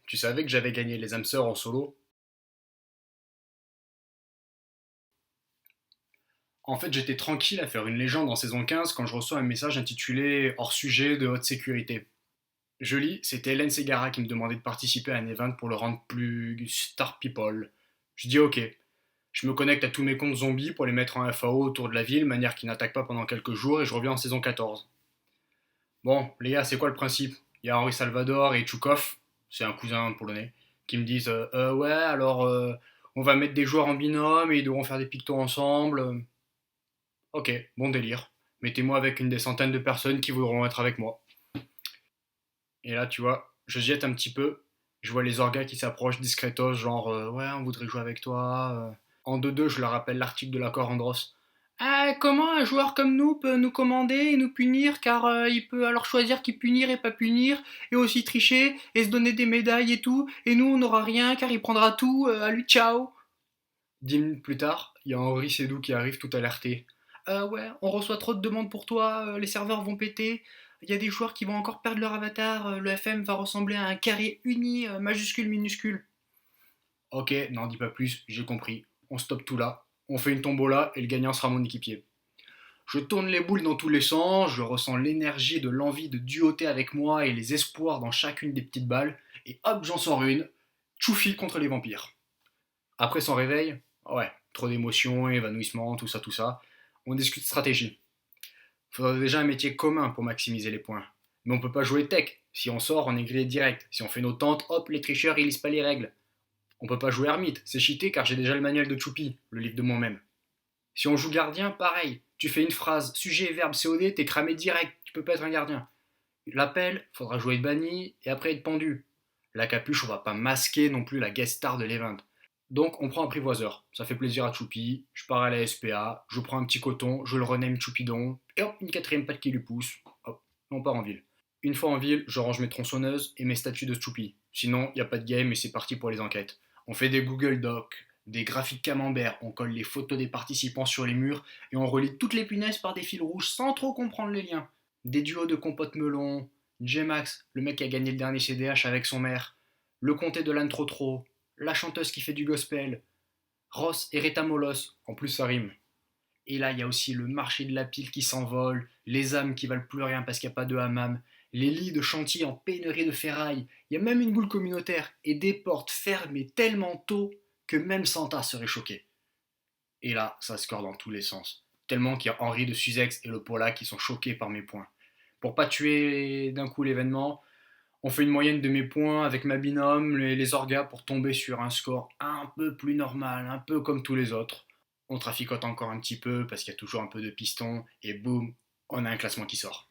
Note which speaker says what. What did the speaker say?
Speaker 1: Tu savais que j'avais gagné les âmes sœurs en solo? En fait, j'étais tranquille à faire une légende en saison 15 quand je reçois un message intitulé Hors sujet de haute sécurité. Je lis, c'était Hélène Ségara qui me demandait de participer à un event pour le rendre plus Star People. Je dis ok. Je me connecte à tous mes comptes zombies pour les mettre en FAO autour de la ville, manière qu'ils n'attaquent pas pendant quelques jours, et je reviens en saison 14. Bon, les gars, c'est quoi le principe? Il y a Henri Salvador et Tchoukov, c'est un cousin polonais, qui me disent ouais, alors on va mettre des joueurs en binôme et ils devront faire des pictos ensemble. Ok, bon délire. Mettez-moi avec une des centaines de personnes qui voudront être avec moi. Et là, tu vois, je jette un petit peu. Je vois les orgas qui s'approchent discretos, genre ouais, on voudrait jouer avec toi. En 2-2, je leur rappelle l'article de l'accord Andros. Ah, comment un joueur comme nous peut nous commander et nous punir car il peut alors choisir qui punir et pas punir et aussi tricher et se donner des médailles et tout et nous on n'aura rien car il prendra tout, à lui ciao. 10 minutes plus tard, il y a Henri Sédou qui arrive tout alerté. Ouais, on reçoit trop de demandes pour toi, les serveurs vont péter, il y a des joueurs qui vont encore perdre leur avatar, le FM va ressembler à un carré uni, majuscule, minuscule. Ok, n'en dis pas plus, j'ai compris. On stoppe tout là, on fait une tombola et le gagnant sera mon équipier. Je tourne les boules dans tous les sens, je ressens l'énergie de l'envie de duoter avec moi et les espoirs dans chacune des petites balles, et hop, j'en sors une. Tchoufi contre les vampires. Après son réveil, ouais, trop d'émotions, évanouissement, tout ça, tout ça. On discute stratégie. Faudrait déjà un métier commun pour maximiser les points. Mais on peut pas jouer tech. Si on sort, on est grillé direct. Si on fait nos tentes, hop, les tricheurs, ils lisent pas les règles. On peut pas jouer ermite, c'est cheaté car j'ai déjà le manuel de Choupi, le livre de moi-même. Si on joue gardien, pareil. Tu fais une phrase, sujet, verbe, COD, t'es cramé direct, tu peux pas être un gardien. L'appel, faudra jouer être banni et après être pendu. La capuche, on va pas masquer non plus la guest star de l'event. Donc on prend un privoiseur, ça fait plaisir à Choupi, je pars à la SPA, je prends un petit coton, je le rename Choupidon, et hop, une quatrième patte qui lui pousse, hop, on part en ville. Une fois en ville, je range mes tronçonneuses et mes statuts de Choupi. Sinon, y a pas de game et c'est parti pour les enquêtes. On fait des Google Docs, des graphiques camembert, on colle les photos des participants sur les murs et on relie toutes les punaises par des fils rouges sans trop comprendre les liens. Des duos de compote melon, J-Max, le mec qui a gagné le dernier CDH avec son maire, le comté de l'âne trop, la chanteuse qui fait du gospel, Ross et Rita Molos, en plus ça rime. Et là, il y a aussi le marché de la pile qui s'envole, les âmes qui valent plus rien parce qu'il n'y a pas de hammam, les lits de chantier en pénurie de ferraille, il y a même une boule communautaire et des portes fermées tellement tôt que même Santa serait choqué. Et là, ça score dans tous les sens. Tellement qu'il y a Henri de Suzex et le Paula qui sont choqués par mes points. Pour pas tuer d'un coup l'événement, on fait une moyenne de mes points avec ma binôme, les orgas, pour tomber sur un score un peu plus normal, un peu comme tous les autres. On traficote encore un petit peu parce qu'il y a toujours un peu de piston, et boum, on a un classement qui sort.